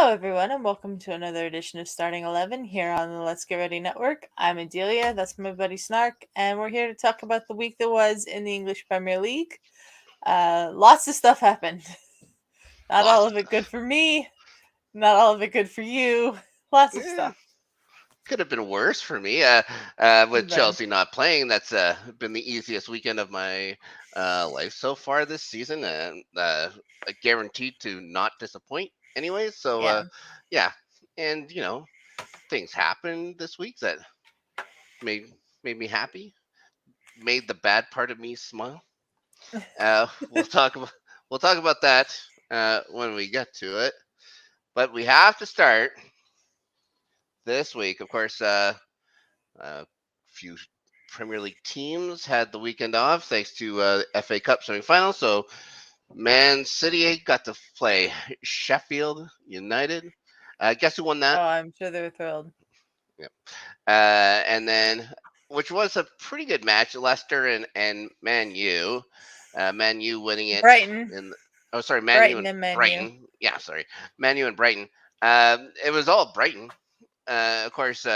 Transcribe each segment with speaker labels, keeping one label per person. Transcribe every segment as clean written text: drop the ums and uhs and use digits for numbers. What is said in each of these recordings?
Speaker 1: Hello, everyone, and welcome to another edition of Starting 11 here on the Let's Get Ready Network. I'm Adelia, that's my buddy Snark, and we're here to talk about the week that was in the English Premier League. Lots of stuff happened. Not all of it good for me, not all of it good for you. Lots of stuff.
Speaker 2: Could have been worse for me. With Chelsea not playing, that's been the easiest weekend of my life so far this season, and guaranteed to not disappoint. Anyways, so yeah, and things happened this week that made made me happy, made the bad part of me smile. We'll talk about that when we get to it, but we have to start this week, of course. Few Premier League teams had the weekend off thanks to FA Cup semi-final. So Man City got to play Sheffield United. Guess who won that?
Speaker 1: Oh, I'm sure they were thrilled.
Speaker 2: Yep. And then, which was a pretty good match, Leicester and Man U. Man U winning it.
Speaker 1: Brighton.
Speaker 2: Man U
Speaker 1: and
Speaker 2: Brighton.
Speaker 1: Man U.
Speaker 2: Yeah, sorry. Man U and Brighton. It was all Brighton. Of course,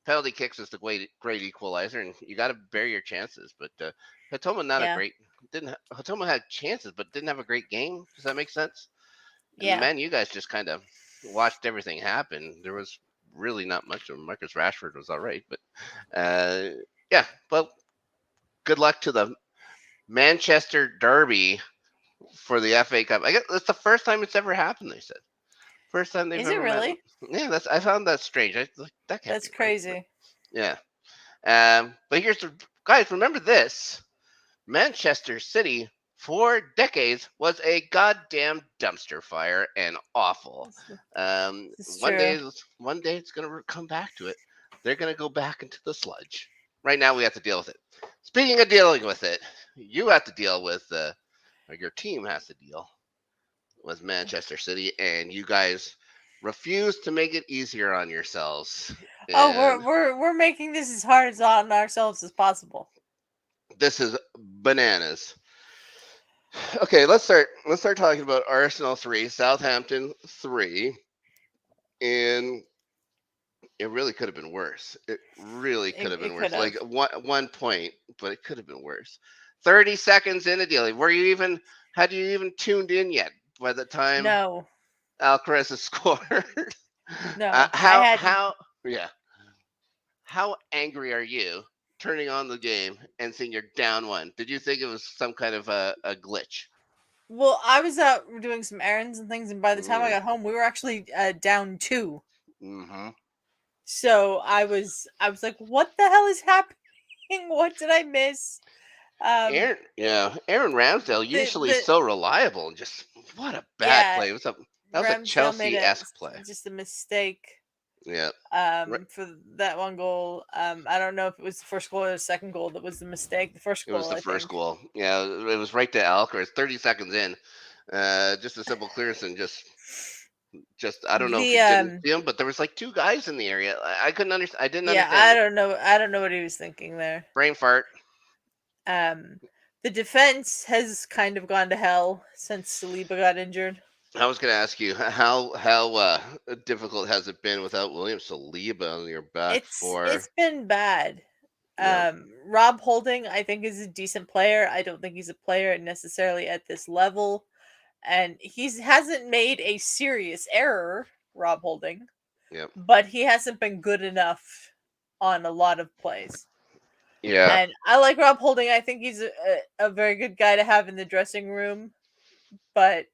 Speaker 2: penalty kicks is the great equalizer, and you got to bear your chances. But Hatoma Hatoma had chances, but didn't have a great game. Does that make sense? And the Man, you guys just kind of watched everything happen. There was really not much of Marcus Rashford was all right, but yeah. Well, good luck to the Manchester Derby for the FA Cup. I guess that's the first time it's ever happened. They said. First time they've ever
Speaker 1: really?
Speaker 2: Yeah, I found that strange. That can't
Speaker 1: That's
Speaker 2: be
Speaker 1: crazy.
Speaker 2: Right, but, yeah. But here's the guys. Remember this: Manchester City for decades was a goddamn dumpster fire and awful. One day it's gonna come back to it. They're gonna go back into the sludge. Right now we have to deal with it. Speaking of dealing with it, you have to deal with or your team has to deal with Manchester City, and you guys refuse to make it easier on yourselves.
Speaker 1: Oh, we're making this as hard on ourselves as possible.
Speaker 2: This is bananas. Okay, let's start talking about Arsenal 3, Southampton 3, and it really could have been worse. It really could have been worse. Like one point, but it could have been worse. 30 seconds in a deal. Had you even tuned in yet by the time Alcaraz has scored?
Speaker 1: No.
Speaker 2: How angry are you turning on the game and seeing you're down one? Did you think it was some kind of a glitch?
Speaker 1: Well, I was out doing some errands and things, and by the time I got home, we were actually down 2.
Speaker 2: Mm-hmm.
Speaker 1: So I was like, "What the hell is happening? What did I miss?"
Speaker 2: Aaron Ramsdale, usually so reliable, and just what a bad play. That was a Chelsea-esque play.
Speaker 1: Just a mistake.
Speaker 2: Yeah.
Speaker 1: For that one goal, I don't know if it was the first goal or the second goal that was the mistake. The first goal.
Speaker 2: It was the first goal. Yeah, it was right to Alcaraz. 30 seconds in, just a simple clearance and just I don't know if he didn't see him, but there was like 2 guys in the area. I couldn't understand. I didn't understand.
Speaker 1: I don't know what he was thinking there.
Speaker 2: Brain fart.
Speaker 1: The defense has kind of gone to hell since Saliba got injured.
Speaker 2: I was going to ask you how difficult has it been without William Saliba on your back four?
Speaker 1: It's been bad. Rob Holding, I think, is a decent player. I don't think he's a player necessarily at this level, and he hasn't made a serious error, Rob Holding.
Speaker 2: Yep.
Speaker 1: But he hasn't been good enough on a lot of plays.
Speaker 2: Yeah.
Speaker 1: And I like Rob Holding. I think he's a very good guy to have in the dressing room, but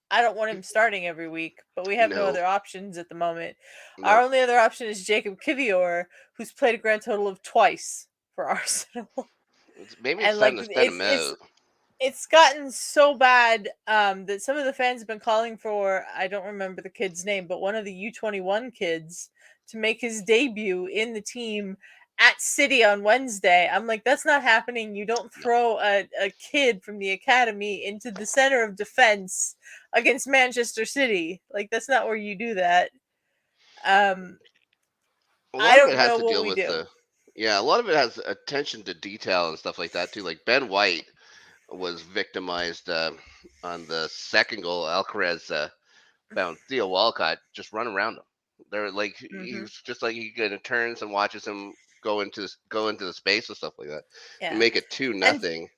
Speaker 1: I don't want him starting every week, but we have no other options at the moment. Nope. Our only other option is Jacob Kivior, who's played a grand total of twice for Arsenal.
Speaker 2: Maybe it's time to send him out.
Speaker 1: It's gotten so bad that some of the fans have been calling for, I don't remember the kid's name, but one of the U21 kids to make his debut in the team at City on Wednesday. I'm like, that's not happening. You don't throw a kid from the academy into the center of defense against Manchester City. Like, that's not where you do that. I don't know what we do.
Speaker 2: A lot of it has attention to detail and stuff like that too. Like Ben White was victimized on the second goal. Alcaraz found Theo Walcott just run around him. They're like
Speaker 1: Hmm.
Speaker 2: he's just like he kind of turns and watches him go into the space and stuff like that, and
Speaker 1: Yeah.
Speaker 2: make it two
Speaker 1: And
Speaker 2: nothing.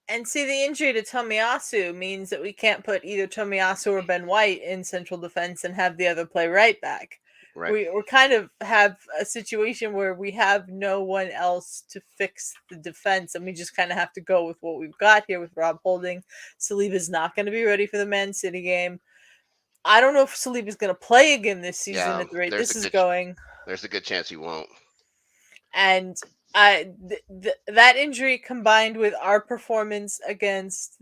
Speaker 1: And see, the injury to Tomiyasu means that we can't put either Tomiyasu or Ben White in central defense and have the other play right back.
Speaker 2: Right.
Speaker 1: We're kind of have a situation where we have no one else to fix the defense, and we just kind of have to go with what we've got here with Rob Holding. Saliba's not going to be ready for the Man City game. I don't know if Saliba's going to play again this season
Speaker 2: Yeah,
Speaker 1: at the rate this is going.
Speaker 2: there's a good chance he won't.
Speaker 1: And that injury combined with our performance against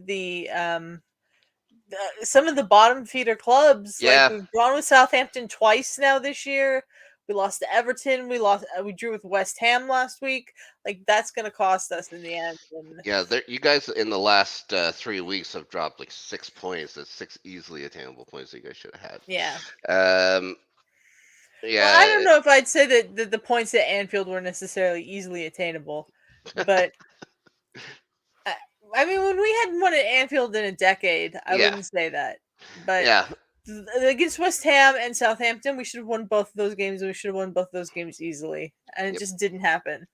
Speaker 1: some of the bottom feeder clubs, like
Speaker 2: Yeah,
Speaker 1: we've drawn with Southampton twice now this year. We lost to Everton. We drew with West Ham last week. Like that's going to cost us in the end. And
Speaker 2: yeah. You guys in the last 3 weeks have dropped like 6 points. That's six easily attainable points that you guys should have
Speaker 1: yeah.
Speaker 2: had.
Speaker 1: Well, I
Speaker 2: Yeah,
Speaker 1: don't know if I'd say that the points at Anfield were necessarily easily attainable, but I, I mean, when we hadn't won at Anfield in a decade, I
Speaker 2: yeah,
Speaker 1: wouldn't say that. But
Speaker 2: yeah,
Speaker 1: against West Ham and Southampton, we should have won both of those games, and we should have won both of those games easily, and it
Speaker 2: yep.
Speaker 1: just didn't happen.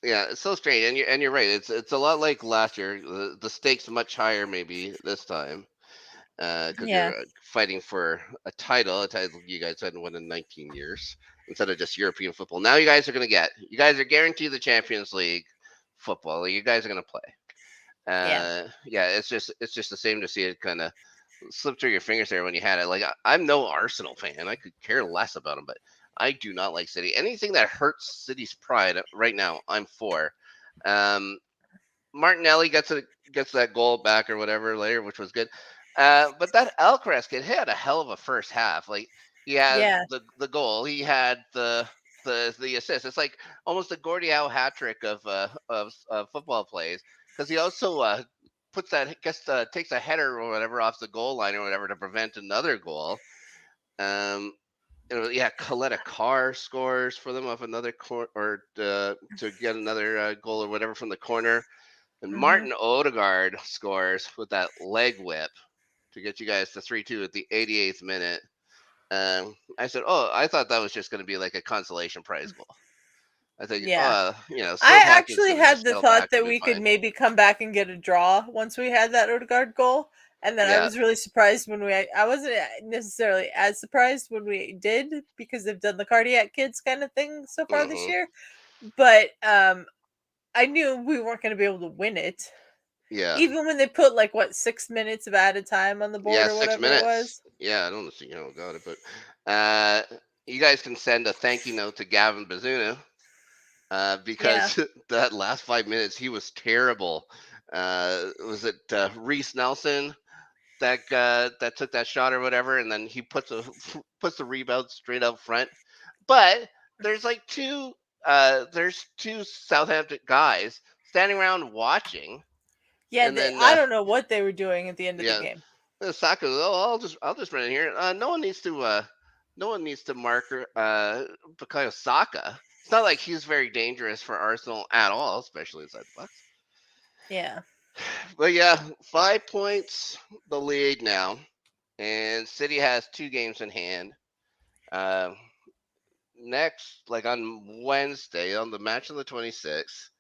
Speaker 2: Yeah, it's so strange, and you're right. It's a lot like last year. The stakes much higher maybe this time, because
Speaker 1: Yeah,
Speaker 2: you're fighting for a title you guys hadn't won in 19 years, instead of just European football. Now you guys are guaranteed the Champions League football. You guys are gonna play.
Speaker 1: yeah,
Speaker 2: Yeah, it's just the same to see it kind of slip through your fingers there when you had it. Like I'm no Arsenal fan. I could care less about them, but I do not like City. Anything that hurts City's pride right now, I'm for. Um, Martinelli gets that goal back or whatever later, which was good. But that Alcaraz kid, he had a hell of a first half. Like he had
Speaker 1: yeah,
Speaker 2: the goal, he had the assist. It's like almost a Gordie Howe hat trick of football plays, because he also takes a header or whatever off the goal line or whatever to prevent another goal. Um, yeah, Coletta Carr scores for them off another corner, or to get another goal or whatever from the corner. And
Speaker 1: hmm
Speaker 2: Martin Odegaard scores with that leg whip to get you guys to 3-2 at the 88th minute. I said, oh, I thought that was just going to be like a consolation prize goal. I think,
Speaker 1: yeah. I
Speaker 2: Southampton's
Speaker 1: actually
Speaker 2: going to
Speaker 1: had
Speaker 2: just
Speaker 1: the
Speaker 2: settle back
Speaker 1: thought
Speaker 2: and
Speaker 1: that
Speaker 2: be
Speaker 1: we could
Speaker 2: fine.
Speaker 1: maybe come back and get a draw once we had that Odegaard goal, and then I
Speaker 2: Yeah.
Speaker 1: was really surprised when I wasn't necessarily as surprised when we did because they've done the cardiac kids kind of thing so far this
Speaker 2: Hmm.
Speaker 1: year, but I knew we weren't going to be able to win it.
Speaker 2: Yeah.
Speaker 1: Even when they put like what 6 minutes of added time on the board
Speaker 2: Yeah.
Speaker 1: or
Speaker 2: Six
Speaker 1: whatever it
Speaker 2: minutes.
Speaker 1: was.
Speaker 2: Yeah. I don't see, got it, but you guys can send a thank you note to Gavin Bazunu,
Speaker 1: Yeah,
Speaker 2: because that last 5 minutes he was terrible. Was it Reese Nelson that took that shot or whatever, and then he puts the rebound straight up front. But there's like there's two Southampton guys standing around watching,
Speaker 1: yeah.
Speaker 2: and then
Speaker 1: I don't know what they were doing at the end of the
Speaker 2: yeah,
Speaker 1: game.
Speaker 2: Saka. Oh, I'll just run in here. No one needs to mark Bukayo Saka. It's not like he's very dangerous for Arsenal at all, especially inside the box.
Speaker 1: Yeah,
Speaker 2: But yeah, 5 points the lead now, and City has 2 games in hand. Uh, Next, like on Wednesday, on the match on the 26th,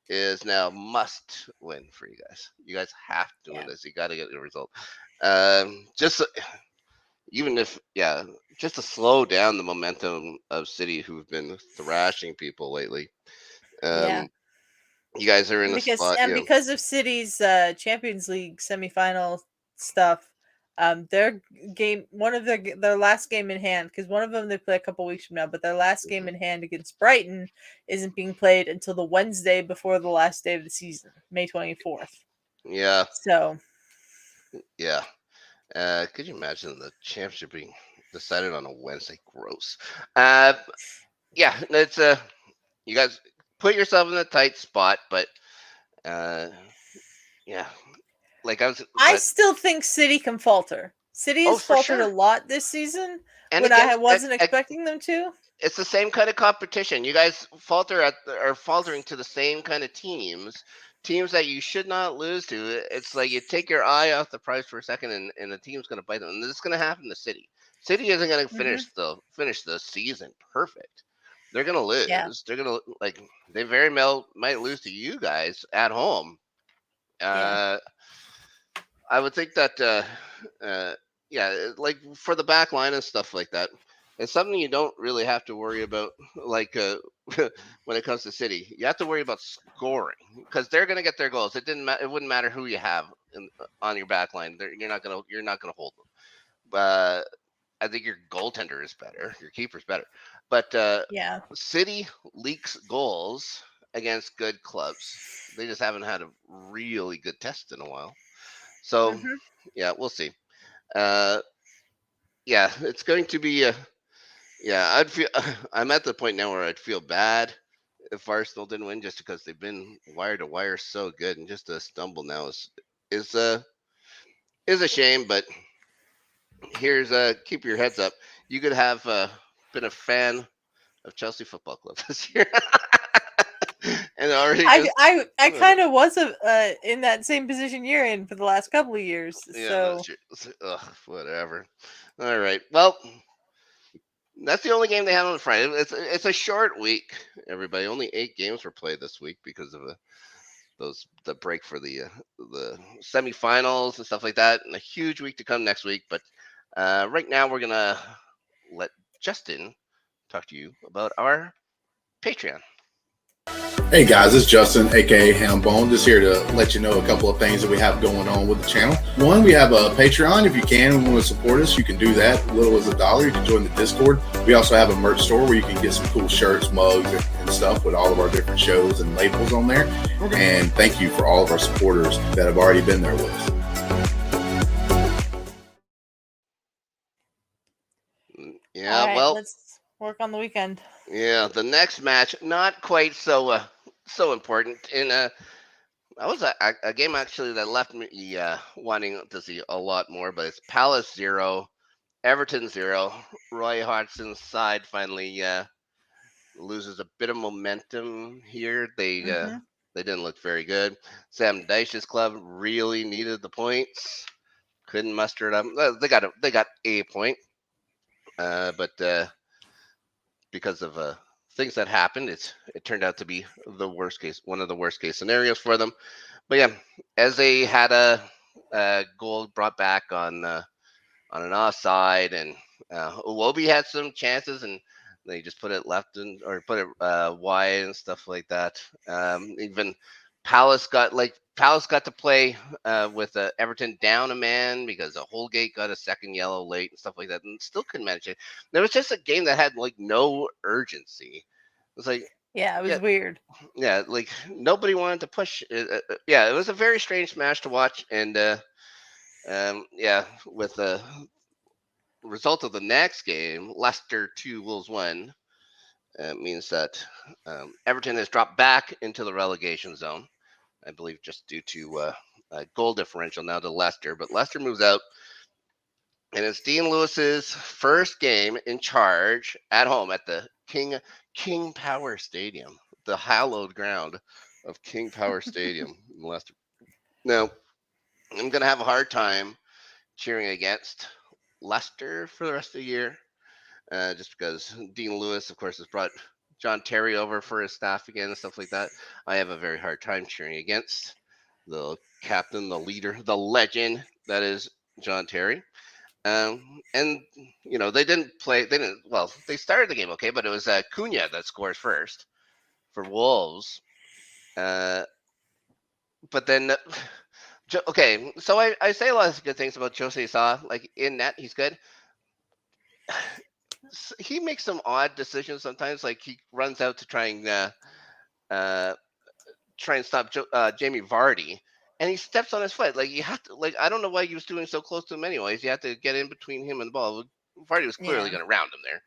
Speaker 2: is now must win for you guys. You guys have to win
Speaker 1: yeah,
Speaker 2: this. You got to get a result. Just even if yeah, just to slow down the momentum of City, who've been thrashing people lately.
Speaker 1: yeah.
Speaker 2: Um, you guys are in a spot.
Speaker 1: Because of City's Champions League semifinal stuff, their game, one of their last game in hand, because one of them they play a couple weeks from now, but their last game in hand against Brighton isn't being played until the Wednesday before the last day of the season, May 24th.
Speaker 2: Yeah,
Speaker 1: So
Speaker 2: yeah. Could you imagine the championship being decided on a Wednesday? Gross. Uh, yeah, it's you guys put yourself in a tight spot, but uh, yeah, like
Speaker 1: I
Speaker 2: but
Speaker 1: still think City can falter. City
Speaker 2: oh,
Speaker 1: has
Speaker 2: for
Speaker 1: faltered a
Speaker 2: sure.
Speaker 1: lot this season
Speaker 2: And
Speaker 1: when
Speaker 2: again,
Speaker 1: I wasn't expecting them to.
Speaker 2: it's the same kind of competition. You guys are faltering to the same kind of teams teams that you should not lose to. It's like you take your eye off the prize for a second, and the team's going to bite them. And this is going to happen to City. City isn't going to
Speaker 1: Mm-hmm.
Speaker 2: finish the season perfect. They're going to
Speaker 1: Yeah.
Speaker 2: lose. They're going to like they very well might lose to you guys at home.
Speaker 1: Yeah.
Speaker 2: Uh, I would think that uh, yeah, like for the back line and stuff like that. It's something you don't really have to worry about, like when it comes to City. You have to worry about scoring because they're going to get their goals. It wouldn't matter who you have on your back line. You're not gonna hold them. But I think your goaltender is better. Your keeper's better. But
Speaker 1: Yeah.
Speaker 2: City leaks goals against good clubs. They just haven't had a really good test in a while. So
Speaker 1: Mm-hmm.
Speaker 2: yeah, we'll see. Uh, yeah, it's going to be a yeah. I'd feel I'm at the point now where I'd feel bad if Arsenal didn't win just because they've been wire to wire so good, and just a stumble now is uh is a shame. But here's keep your heads up. You could have been a fan of Chelsea Football Club this year, and already
Speaker 1: I
Speaker 2: just
Speaker 1: I I kind of was in that same position you're in for the last couple of years.
Speaker 2: yeah, that's
Speaker 1: So
Speaker 2: true. Ugh, whatever. All right. Well, that's the only game they had on Friday. It's a short week. Everybody, only 8 games were played this week because of the break for the semifinals and stuff like that, and a huge week to come next week. But right now, we're gonna let Justin talk to you about our Patreon.
Speaker 3: Hey guys, it's Justin, aka Hambone, just here to let you know a couple of things that we have going on with the channel. One, we have a Patreon. If you can and want to support us, you can do that. Little as $1. You can join the Discord. We also have a merch store where you can get some cool shirts, mugs, and stuff with all of our different shows and labels on there. And thank you for all of our supporters that have already been there with us.
Speaker 2: Yeah,
Speaker 1: all right,
Speaker 2: well,
Speaker 1: let's work on the weekend.
Speaker 2: yeah, the next match not quite so important. In that was a game actually that left me wanting to see a lot more. But it's Palace 0, Everton 0. Roy Hodgson's side finally loses a bit of momentum here.
Speaker 1: Mm-hmm.
Speaker 2: They didn't look very good. Sam Dyche's club really needed the points. Couldn't muster it up. They got a point, but because of things that happened, it turned out to be one of the worst case scenarios for them. But yeah, Eze had a goal brought back on an offside, and Iwobi had some chances, and they just put it left or put it wide and stuff like that. Even Palace got to play with Everton down a man because Holgate got a second yellow late and stuff like that, and still couldn't manage it. There was just a game that had like no urgency. It was like,
Speaker 1: Yeah, it
Speaker 2: yeah,
Speaker 1: was weird.
Speaker 2: yeah, like nobody wanted to push. Yeah, it was a very strange match to watch, and yeah, with the result of the next game, Leicester 2, Wolves 1, means that Everton has dropped back into the relegation zone, I believe, just due to a goal differential now to Leicester. But Leicester moves out, and it's Dean Lewis's first game in charge at home at the King Power Stadium, the hallowed ground of King Power Stadium in Leicester. Now, I'm going to have a hard time cheering against Leicester for the rest of the year, just because Dean Lewis, of course, has brought John Terry over for his staff again and stuff like that. I have a very hard time cheering against the captain, the leader, the legend that is John Terry. And they didn't play. They didn't. Well, they started the game okay, but it was Cunha that scores first for Wolves. Uh, but then, okay, so I say a lot of good things about Jose Sa. Like in net, he's good. He makes some odd decisions sometimes. Like he runs out to uh, try and stop Jamie Vardy, and he steps on his foot. Like you have to. Like I don't know why he was doing so close to him anyways. You have to get in between him and the ball. Vardy was clearly
Speaker 1: Yeah.
Speaker 2: going to round him there.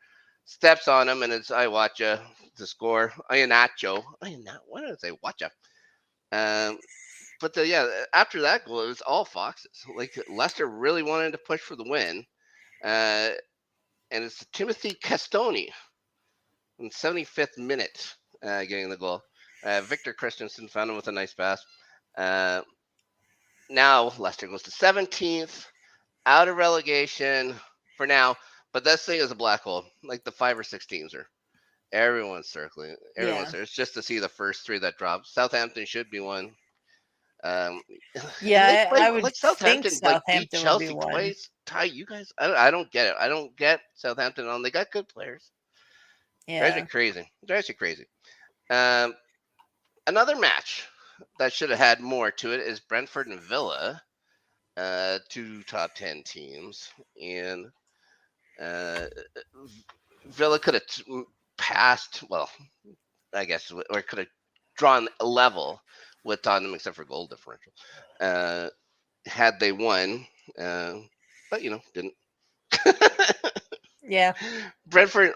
Speaker 2: Steps on him, and it's I watch to score. Iheanacho. Why did I say watcha? Um, but yeah, after that goal, it was all Foxes. Like Leicester really wanted to push for the win. Uh, and it's Timothy Castoni in 75th minute getting the goal. Victor Christensen found him with a nice pass. Uh, Now Leicester goes to 17th, out of relegation for now. But this thing is a black hole. Like the 5 or 6 teams are. Everyone's circling. Everyone's
Speaker 1: Yeah.
Speaker 2: there. It's just to see the first three that drop. Southampton should be one. Um, and they
Speaker 1: Yeah,
Speaker 2: play
Speaker 1: I would
Speaker 2: like
Speaker 1: think
Speaker 2: Southampton. Like beat
Speaker 1: Southampton would be
Speaker 2: Chelsea
Speaker 1: one.
Speaker 2: twice. Ty, you guys, I don't get it. I don't get Southampton on. They got good players. Drives me
Speaker 1: Yeah.
Speaker 2: crazy. Drives me crazy. Um, Another match that should have had more to it is Brentford and Villa, two top 10 teams, and uh, Villa could have passed. Well, I guess, or could have drawn a level with Tottenham except for goal differential. Uh, had they won, uh, but didn't.
Speaker 1: Yeah.
Speaker 2: Brentford,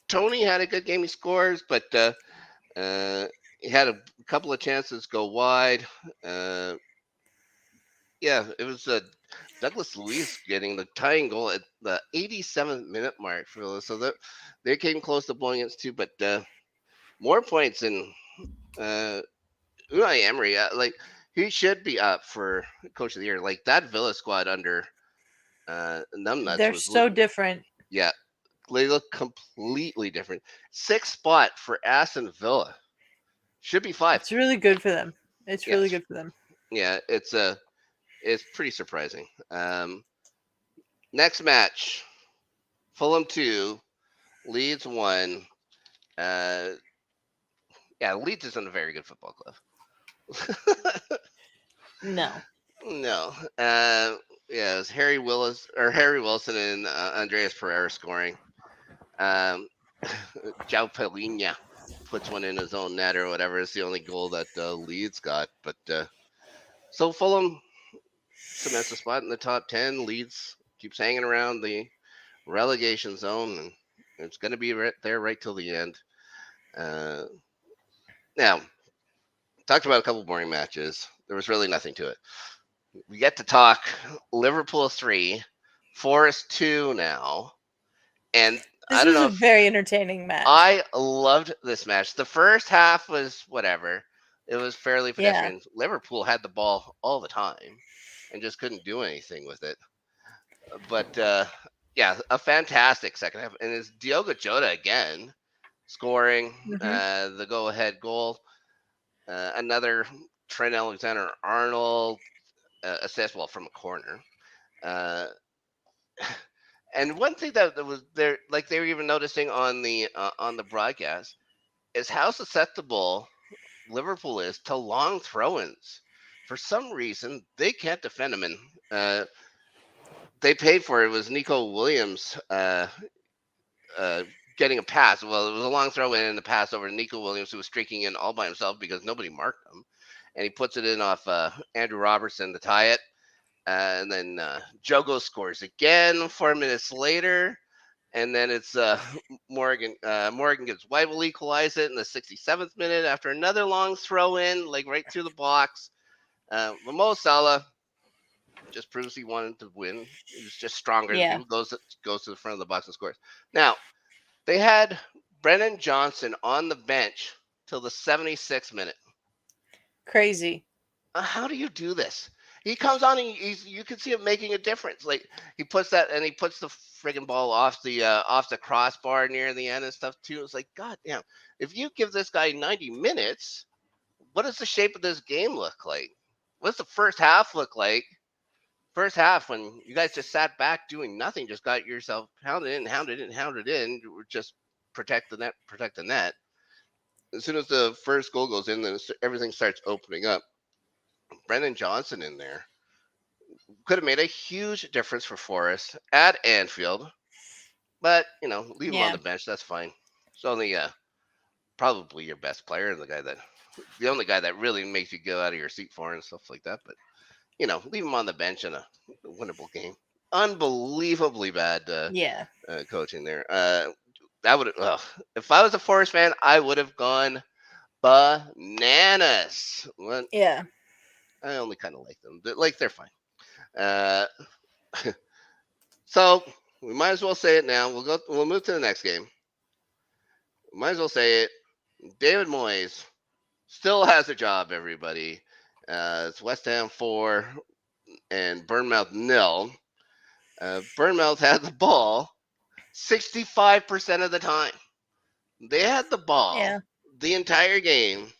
Speaker 2: Tony had a good game. He scores, but he had a couple of chances go wide. Uh, yeah, it was Douglas Luiz getting the tying goal at the 87th minute mark for Villa. So that they came close to blowing it too, but more points than uh, Unai Emery. Like he should be up for coach of the year. Like that Villa squad under Numbnuts
Speaker 1: They're
Speaker 2: was
Speaker 1: so different.
Speaker 2: yeah, they look completely different. Sixth spot for Aston Villa should be five.
Speaker 1: It's really good for them. It's
Speaker 2: Yeah,
Speaker 1: really good for them.
Speaker 2: yeah, it's pretty surprising. Next match, Fulham 2, Leeds 1. Uh, yeah, Leeds isn't a very good football club.
Speaker 1: No.
Speaker 2: No. Yeah, it was Harry Wilson and Andreas Pereira scoring. Um, João Pelinha puts one in his own net or whatever. It's the only goal that Leeds got. But so Fulham cements a spot in the top 10. Leeds keeps hanging around the relegation zone, and it's going to be right there right till the end. Uh, Now, talked about a couple boring matches. There was really nothing to it. We get to talk Liverpool 3, Forest 2 now. And I
Speaker 1: This
Speaker 2: don't
Speaker 1: was
Speaker 2: know
Speaker 1: a
Speaker 2: if
Speaker 1: very entertaining match.
Speaker 2: I loved this match. The first half was whatever. It was fairly
Speaker 1: Yeah.
Speaker 2: pedestrian. Liverpool had the ball all the time and just couldn't do anything with it. But yeah, a fantastic second half. And it's Diogo Jota again scoring
Speaker 1: Hmm.
Speaker 2: the go ahead goal. Another Trent Alexander Arnold assist, well, from a corner. Uh, and one thing that was there, like they were even noticing on the broadcast, is how susceptible Liverpool is to long throw-ins. For some reason, they can't defend them, and they paid for it. It was Nico Williams uh, getting a pass. Well, it was a long throw in and a pass over to Nico Williams, who was streaking in all by himself because nobody marked him, and he puts it in off Andrew Robertson to tie it. And then Jogo scores again 4 minutes later. And then it's Morgan. Morgan gets White will equalize it in the 67th minute after another long throw in, like right through the box. Mo Salah just proves he wanted to win. He was just stronger than
Speaker 1: Yeah.
Speaker 2: people. Goes to the front of the box and scores. Now they had Brennan Johnson on the bench till the 76th minute.
Speaker 1: Crazy.
Speaker 2: How do you do this? He comes on and you can see him making a difference. Like he puts the friggin' ball off the crossbar near the end and stuff too. It's like, God damn, if you give this guy 90 minutes, what does the shape of this game look like? What's the first half look like? First half when you guys just sat back doing nothing, just got yourself hounded in, just protect the net. As soon as the first goal goes in, then everything starts opening up. Brennan Johnson in there could have made a huge difference for Forest at Anfield, but leave him on
Speaker 1: Yeah.
Speaker 2: the bench. That's fine. It's only probably your best player and the only guy that really makes you go out of your seat for and stuff like that. But leave him on the bench in a winnable game. Unbelievably bad
Speaker 1: Yeah.
Speaker 2: coaching there. That would if I was a Forest fan, I would have gone bananas. Well,
Speaker 1: Yeah.
Speaker 2: I only kind of like them. Like they're fine. Uh, so we might as well say it now. We'll move to the next game. Might as well say it. David Moyes still has a job, everybody. It's West Ham 4 and Bournemouth 0. Bournemouth had the ball 65% of the time. They had the ball
Speaker 1: Yeah.
Speaker 2: the entire game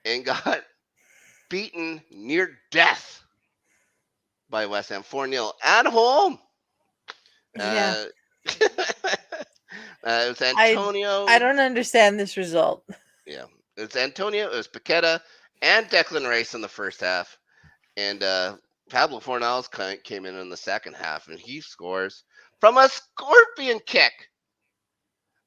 Speaker 2: and got beaten near death by West Ham 4-0 at home.
Speaker 1: Yeah.
Speaker 2: Uh, it was
Speaker 1: I
Speaker 2: Antonio.
Speaker 1: I don't understand this result.
Speaker 2: Yeah, it was Antonio. It was Paqueta and Declan Rice in the first half, and Pablo Fornals came in the second half, and he scores from a scorpion kick.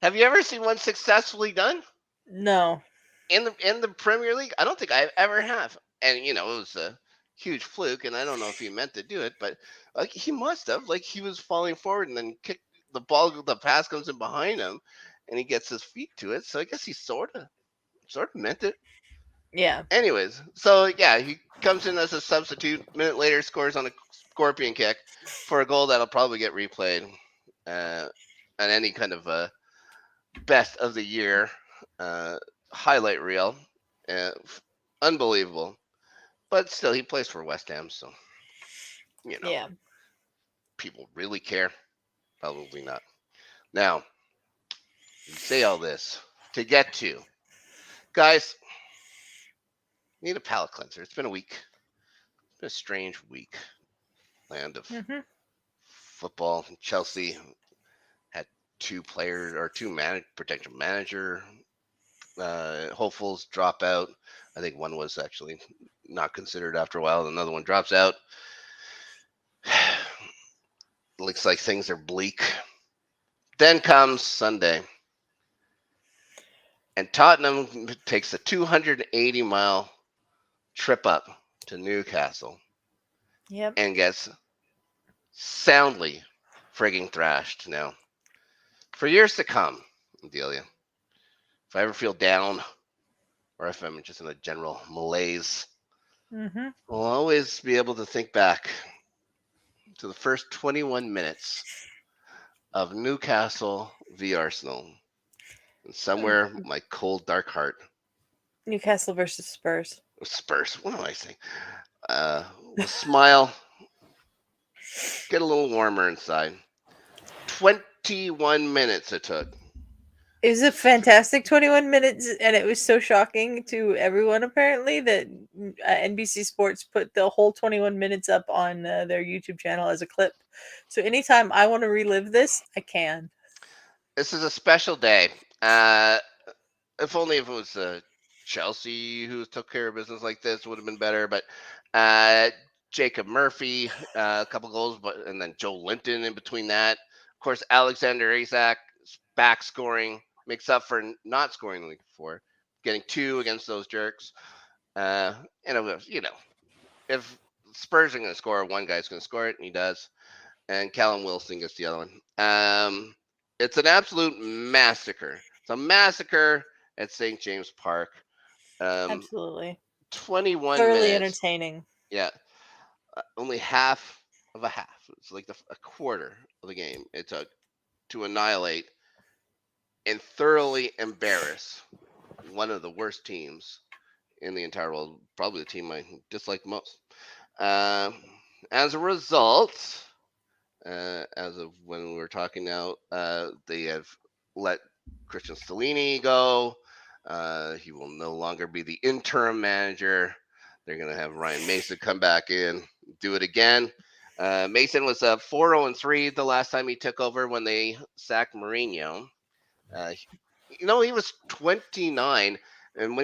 Speaker 2: Have you ever seen one successfully done
Speaker 1: No.
Speaker 2: in the Premier League? I don't think I ever have. And it was a huge fluke, and I don't know if he meant to do it, but like he must have. Like he was falling forward and then kicked the ball. The pass comes in behind him, and he gets his feet to it. So I guess he sort of meant it.
Speaker 1: Yeah.
Speaker 2: Anyways, so yeah, he comes in as a substitute. Minute later, scores on a scorpion kick for a goal that'll probably get replayed uh, on any kind of best of the year uh, highlight reel. Uh, Unbelievable. But still, he plays for West Ham, so you know,
Speaker 1: Yeah.
Speaker 2: people really care. Probably not. Now, we say all this to get to guys. Need a palate cleanser. It's been a week. It's been a strange week. Land of
Speaker 1: Mhm.
Speaker 2: football. Chelsea had two potential manager hopefuls drop out. I think one was actually not considered after a while. Another one drops out. Looks like things are bleak. Then comes Sunday, and Tottenham takes a 280-mile trip up to Newcastle
Speaker 1: Yep.
Speaker 2: and gets soundly frigging thrashed. Now, for years to come, Adelia, if I ever feel down or if I'm just in a general malaise,
Speaker 1: Mhm.
Speaker 2: I'll always be able to think back to the first 21 minutes of Newcastle v Arsenal. And somewhere my cold, dark heart,
Speaker 1: Newcastle versus Spurs.
Speaker 2: Spurs, what am I saying? Will smile, get a little warmer inside. 21 minutes it took.
Speaker 1: It was a fantastic 21 minutes, and it was so shocking to everyone apparently that NBC Sports put the whole 21 minutes up on their YouTube channel as a clip. So anytime I want to relive this, I can.
Speaker 2: This is a special day. Uh, if only if it was Chelsea who took care of business like this would have been better. But uh, Jacob Murphy, a couple goals, and then Joe Linton in between that. Of course, Alexander Isak back scoring makes up for not scoring the week before, getting two against those jerks. And it was, if Spurs are going to score, one guy's going to score it, and he does. And Callum Wilson gets the other one. It's an absolute massacre. It's a massacre at St. James Park. Um,
Speaker 1: Absolutely.
Speaker 2: 21
Speaker 1: Thoroughly
Speaker 2: minutes.
Speaker 1: entertaining.
Speaker 2: Yeah, only half of a half. It's like a quarter of the game it took to annihilate and thoroughly embarrass one of the worst teams in the entire world. Probably the team I dislike most. Um, as a result, as of when we were talking now, they have let Christian Stellini go. He will no longer be the interim manager. They're going to have Ryan Mason come back in, do it again. Mason was 4-0-3 the last time he took over when they sacked Mourinho. Uh, he was 29, and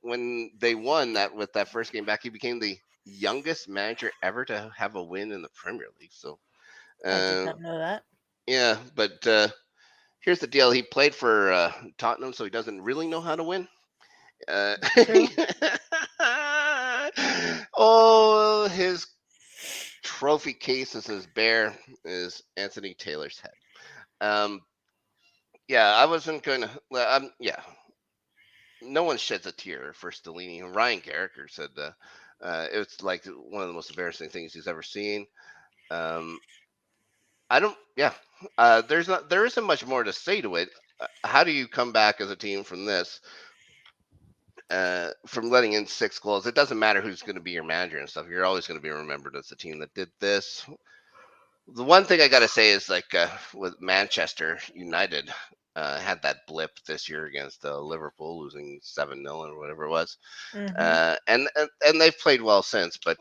Speaker 2: when they won that with that first game back, he became the youngest manager ever to have a win in the Premier League. So
Speaker 1: I did
Speaker 2: uh,
Speaker 1: not know that.
Speaker 2: yeah, but here's the deal: he played for Tottenham, so he doesn't really know how to win. Uh,
Speaker 1: True.
Speaker 2: oh, his trophy case is as bare as Anthony Taylor's head. Um, yeah, I wasn't going to. Yeah, no one sheds a tear for Stellini. And Ryan Garricker said it's like one of the most embarrassing things he's ever seen. Um, I don't. Yeah, there isn't much more to say to it. How do you come back as a team from this? from letting in 6 goals. It doesn't matter who's going to be your manager and stuff. You're always going to be remembered as the team that did this. The one thing I got to say is like with Manchester United had that blip this year against Liverpool, losing 7-0 or whatever it was. And they've played well since, but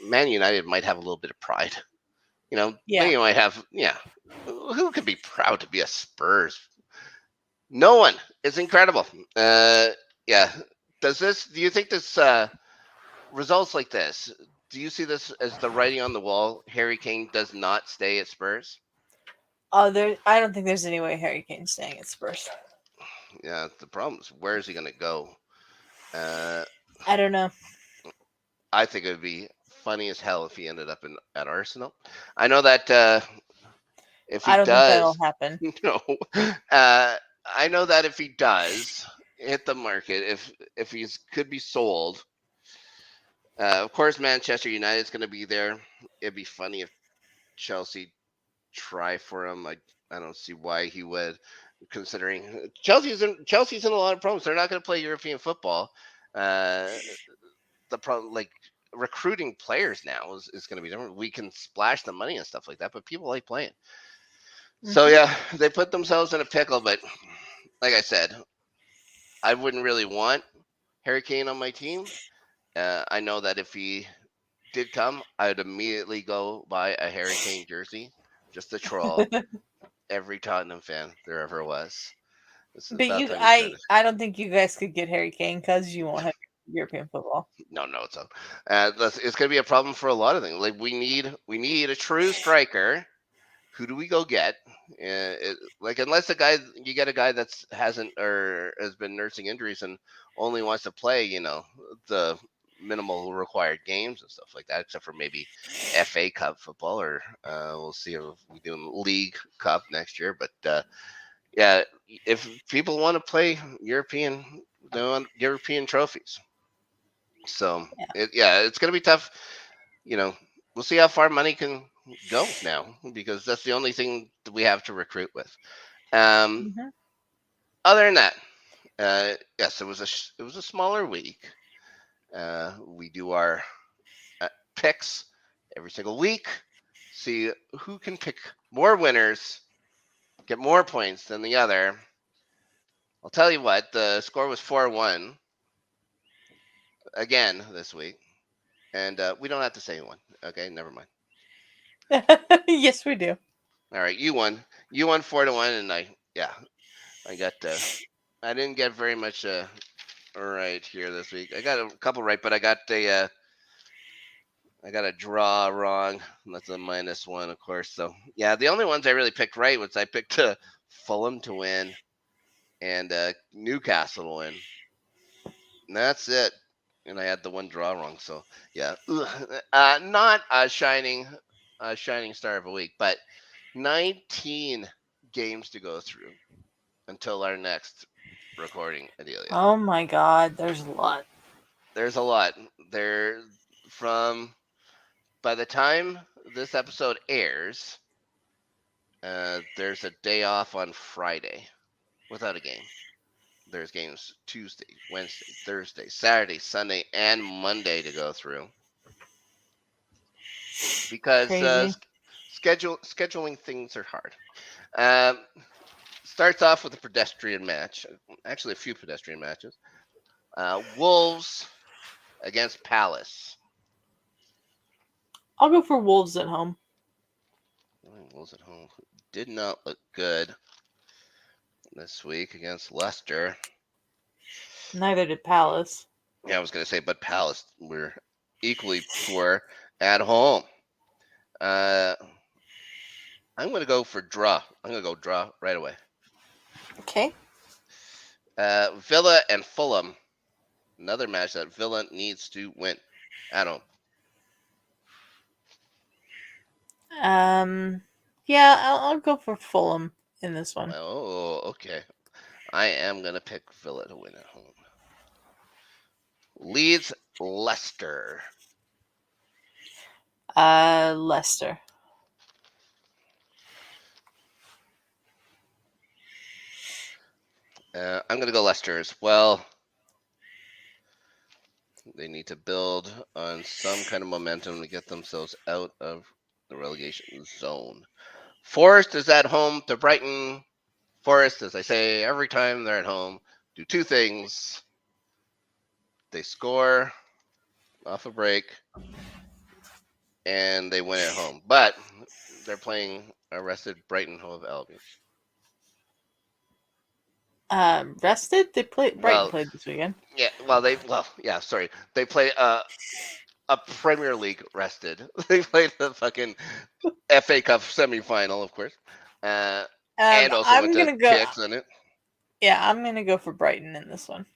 Speaker 2: Man United might have a little bit of pride. They might have, who could be proud to be a Spurs? No one. It's incredible. Yeah. Do you think this results like this? Do you see this as the writing on the wall? Harry Kane does not stay at Spurs.
Speaker 1: I don't think there's any way Harry Kane's staying at Spurs.
Speaker 2: Yeah, the problem is where is he going to go?
Speaker 1: I don't know.
Speaker 2: I think it would be funny as hell if he ended up at Arsenal. I know that if he
Speaker 1: I don't think that'll
Speaker 2: does,
Speaker 1: happen.
Speaker 2: no. I know that if he does hit the market, if he's could be sold, of course Manchester United's going to be there. It'd be funny if Chelsea try for him. I don't see why he would, considering Chelsea's in a lot of problems. They're not going to play European football. The problem, like recruiting players now, is going to be different. We can splash the money and stuff like that, but people like playing. So yeah, they put themselves in a pickle. But like I said, I wouldn't really want Harry Kane on my team. I know that if he did come, I would immediately go buy a Harry Kane jersey just to troll every Tottenham fan there ever was.
Speaker 1: But I don't think you guys could get Harry Kane because you won't have European football.
Speaker 2: No, it's it's going to be a problem for a lot of things. Like we need a true striker. Who do we go get? Unless you get a guy hasn't or has been nursing injuries and only wants to play, the minimal required games and stuff like that, except for maybe FA Cup football, or we'll see if we do League Cup next year. But yeah, if people want to play European, they want European trophies. So it's going to be tough. We'll see how far money can go now, because that's the only thing that we have to recruit with. Other than that, yes, it was a smaller week. We do our picks every single week. See who can pick more winners, get more points than the other. I'll tell you what, the score was 4-1 again this week, and we don't have to say who won. Okay, never mind.
Speaker 1: Yes, we do.
Speaker 2: All right, you won. You won 4-1, and I got. I didn't get very much right here this week. I got a couple right, but I got a draw wrong. That's a -1, of course. So yeah, the only ones I really picked right was I picked Fulham to win and Newcastle to win. And that's it. And I had the one draw wrong. So yeah, not a shining star of a week, but 19 games to go through until our next recording, Adelia.
Speaker 1: Oh my God, there's a lot.
Speaker 2: There's a lot. By the time this episode airs, there's a day off on Friday without a game. There's games Tuesday, Wednesday, Thursday, Saturday, Sunday, and Monday to go through. Because scheduling things are hard. Starts off with a pedestrian match. Actually, a few pedestrian matches. Wolves against Palace.
Speaker 1: I'll go for Wolves at home.
Speaker 2: Wolves at home did not look good this week against Leicester.
Speaker 1: Neither did Palace.
Speaker 2: Yeah, I was going to say, but Palace were equally poor at home. I'm going to go for draw. I'm going to go draw right away.
Speaker 1: Okay.
Speaker 2: Villa and Fulham. Another match that Villa needs to win at home.
Speaker 1: Yeah, I'll go for Fulham in this one.
Speaker 2: Oh, okay. I am going to pick Villa to win at home. Leeds, Leicester.
Speaker 1: Leicester.
Speaker 2: I'm going to go Leicester as well. They need to build on some kind of momentum to get themselves out of the relegation zone. Forest is at home to Brighton. Forest, as I say every time they're at home, do two things. They score off a break, and they win at home. But they're playing a rested Brighton Hove Albion.
Speaker 1: Rested? Brighton
Speaker 2: Well,
Speaker 1: played this weekend.
Speaker 2: yeah. Sorry. They play a Premier League rested. They played the fucking FA Cup semifinal, of course, and also
Speaker 1: I'm
Speaker 2: went to
Speaker 1: gonna go.
Speaker 2: kicks in it.
Speaker 1: Yeah, I'm gonna go for Brighton in this one.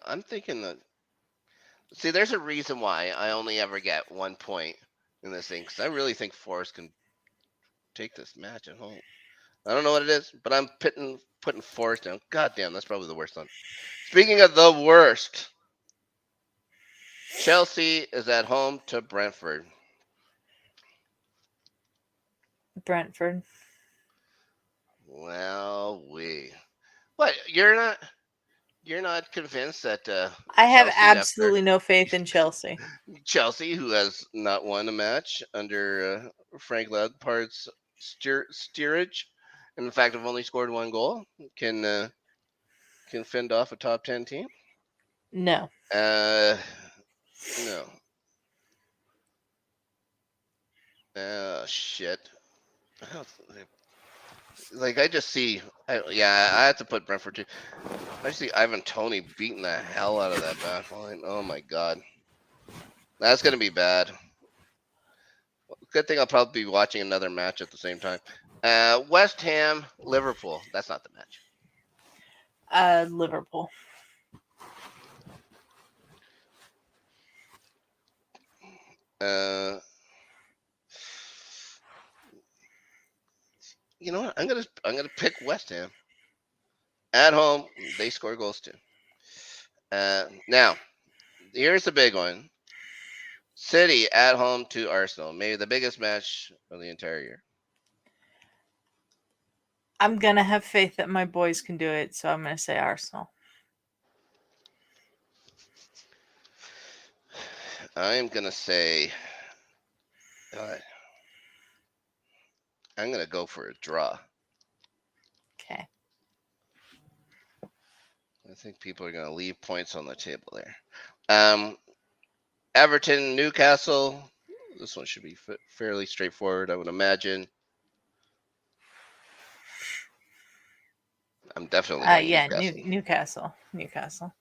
Speaker 2: I'm thinking that. See, there's a reason why I only ever get 1 point in this thing, because I really think Forest can take this match at home. I don't know what it is, but I'm putting Forest down. God damn, that's probably the worst one. Speaking of the worst, Chelsea is at home to Brentford.
Speaker 1: Brentford.
Speaker 2: Well, what? You're not convinced that
Speaker 1: I have
Speaker 2: Chelsea,
Speaker 1: absolutely no faith in Chelsea.
Speaker 2: Chelsea, who has not won a match under Frank Lampard's steerage, and in fact have only scored one goal, can fend off a top 10 team?
Speaker 1: No.
Speaker 2: No. Shit. I just see. I have to put Brentford too. I see Ivan Toney beating the hell out of that back line. Oh my god, that's gonna be bad. Good thing I'll probably be watching another match at the same time. West Ham, Liverpool. That's not the match.
Speaker 1: Liverpool.
Speaker 2: You know what? I'm gonna pick West Ham. At home, they score goals too. Now, here's the big one. City at home to Arsenal. Maybe the biggest match of the entire year.
Speaker 1: I'm gonna have faith that my boys can do it, so I'm gonna say Arsenal.
Speaker 2: I'm gonna say. I'm gonna go for a draw.
Speaker 1: Okay.
Speaker 2: I think people are gonna leave points on the table there. Everton, Newcastle. This one should be fairly straightforward, I would imagine. I'm definitely going Newcastle.
Speaker 1: Newcastle.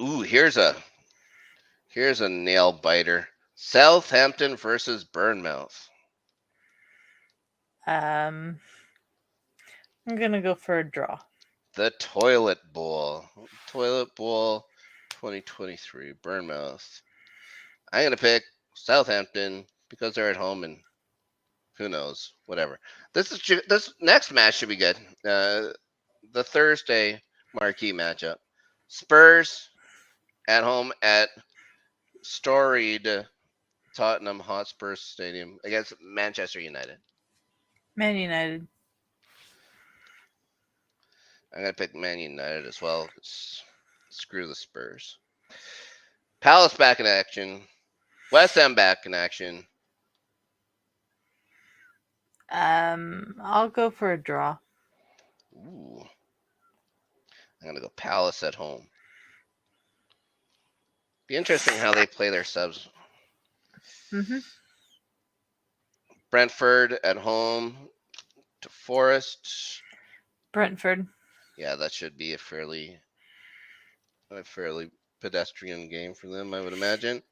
Speaker 2: Ooh, here's a nail biter. Southampton versus Bournemouth.
Speaker 1: I'm gonna go for a draw.
Speaker 2: The Toilet Bowl. 2023. Bournemouth. I'm gonna pick Southampton because they're at home and who knows, whatever. This next match should be good. The Thursday marquee matchup. Spurs at home at storied Tottenham Hotspur Stadium against Manchester United.
Speaker 1: Man United.
Speaker 2: I'm gonna pick Man United as well. Screw the Spurs. Palace back in action. West Ham back in action.
Speaker 1: I'll go for a draw.
Speaker 2: Ooh. I'm gonna go Palace at home. Be interesting how they play their subs.
Speaker 1: Mm-hmm.
Speaker 2: Brentford at home to Forest.
Speaker 1: Brentford.
Speaker 2: Yeah, that should be a fairly pedestrian game for them, I would imagine.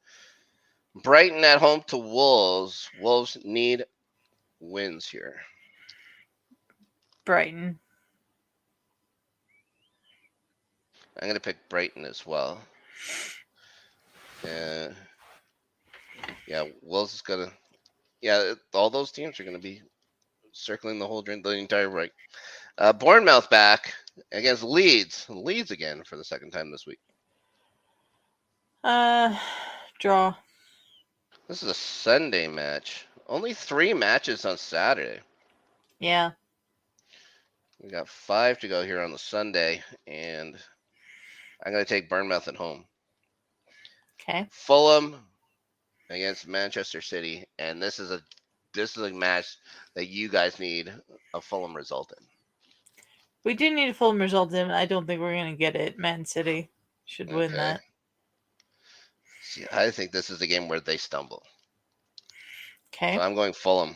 Speaker 2: Brighton at home to Wolves. Wolves need wins here.
Speaker 1: Brighton.
Speaker 2: I'm gonna pick Brighton as well. Wolves is gonna. Yeah, all those teams are gonna be circling the entire right. Bournemouth back against Leeds. Leeds again for the second time this week.
Speaker 1: Draw.
Speaker 2: This is a Sunday match. Only 3 matches on Saturday.
Speaker 1: Yeah.
Speaker 2: We got 5 to go here on the Sunday, and I'm going to take Bournemouth at home.
Speaker 1: Okay.
Speaker 2: Fulham against Manchester City, and this is a match that you guys need a Fulham result in.
Speaker 1: We do need a Fulham result in. I don't think we're going to get it. Man City should win that.
Speaker 2: See, I think this is the game where they stumble.
Speaker 1: Okay.
Speaker 2: So I'm going Fulham.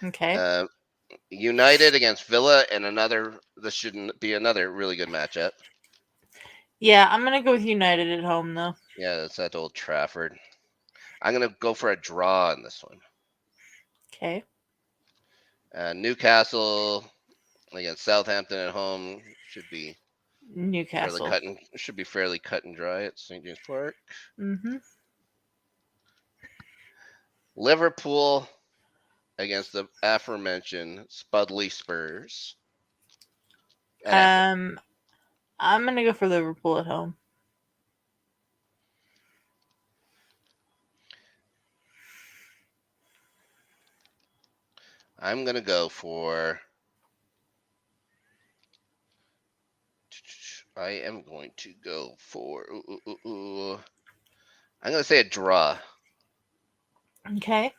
Speaker 1: Okay.
Speaker 2: United against Villa, and this shouldn't be another really good matchup.
Speaker 1: Yeah, I'm going to go with United at home, though.
Speaker 2: Yeah, that's at Old Trafford. I'm going to go for a draw in this one.
Speaker 1: Okay.
Speaker 2: Newcastle against Southampton at home should be
Speaker 1: Newcastle.
Speaker 2: fairly cut and dry at St. James Park.
Speaker 1: Mm-hmm.
Speaker 2: Liverpool against the aforementioned Spudley Spurs.
Speaker 1: I'm gonna go for Liverpool at home.
Speaker 2: I'm gonna go for. I am going to go for. I'm gonna say a draw.
Speaker 1: Okay.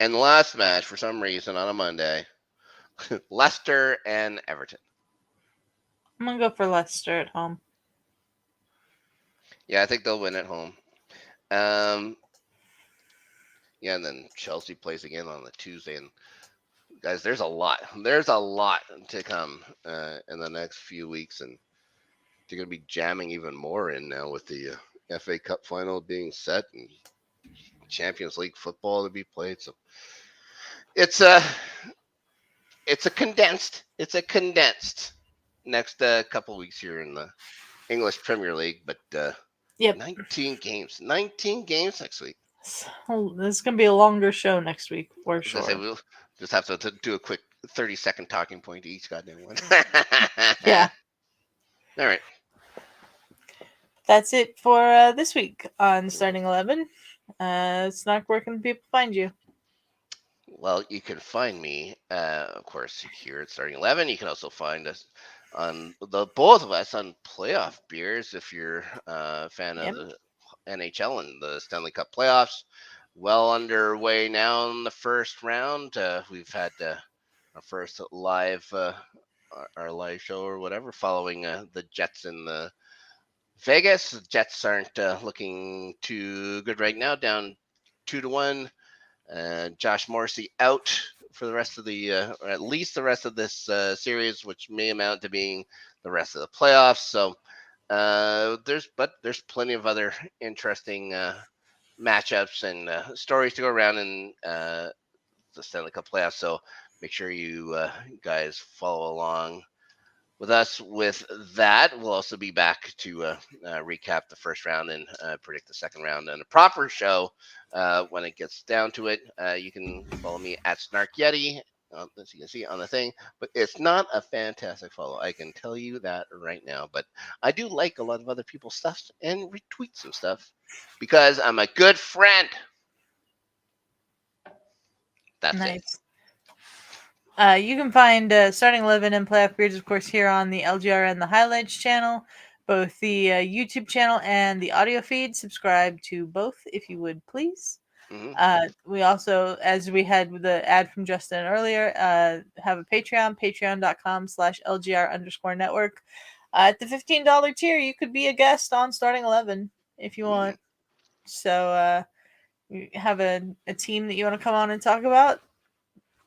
Speaker 2: And the last match, for some reason, on a Monday, Leicester and Everton.
Speaker 1: I'm gonna go for Leicester at home.
Speaker 2: Yeah, I think they'll win at home. Yeah, and then Chelsea plays again on the Tuesday. And guys, there's a lot. There's a lot to come in the next few weeks, and they're going to be jamming even more in now with the FA Cup final being set and Champions League football to be played. So it's a condensed next couple weeks here in the English Premier League, but 19 games next week.
Speaker 1: So, this is gonna be a longer show next week for sure.
Speaker 2: We'll just have to do a quick 30-second talking point to each goddamn one.
Speaker 1: Yeah.
Speaker 2: All right.
Speaker 1: That's it for this week on Starting 11. Snark, where can people find you?
Speaker 2: Well, you can find me, of course, here at Starting 11. You can also find us on both of us on Playoff Beers if you're a fan of the NHL and the Stanley Cup playoffs. Well underway now in the first round. We've had our first live our live show or whatever following the Jets in the Vegas. The Jets aren't looking too good right now, down 2-1. Josh Morrissey out for the rest of the, or at least the rest of this series, which may amount to being the rest of the playoffs. So there's plenty of other interesting matchups and stories to go around in the Stanley Cup playoffs. So make sure you guys follow along with us with that. We'll also be back to recap the first round and predict the second round and a proper show when it gets down to it. You can follow me at Snark Yeti, as you can see on the thing, but it's not a fantastic follow. I can tell you that right now, but I do like a lot of other people's stuff and retweet some stuff because I'm a good friend. That's
Speaker 1: nice. You can find Starting 11 and Playoff Beards, of course, here on the LGRN The Highlights channel, both the YouTube channel and the audio feed. Subscribe to both if you would, please.
Speaker 2: Mm-hmm.
Speaker 1: We also, as we had with the ad from Justin earlier, have a Patreon, patreon.com/LGR_network. At the $15 tier, you could be a guest on Starting 11 if you want. So you have a team that you want to come on and talk about,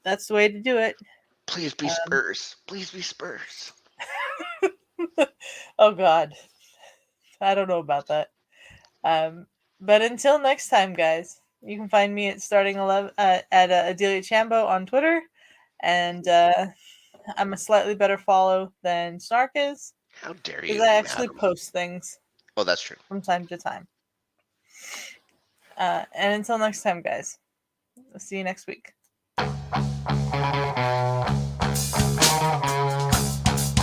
Speaker 1: that's the way to do it.
Speaker 2: Please be Spurs. Please be Spurs.
Speaker 1: Oh, God. I don't know about that. But until next time, guys, you can find me at Starting 11 at Adelia Chambo on Twitter. And I'm a slightly better follow than Snark is.
Speaker 2: How dare you?
Speaker 1: Because I actually post things.
Speaker 2: Oh, that's true.
Speaker 1: From time to time. And until next time, guys. I'll see you next week.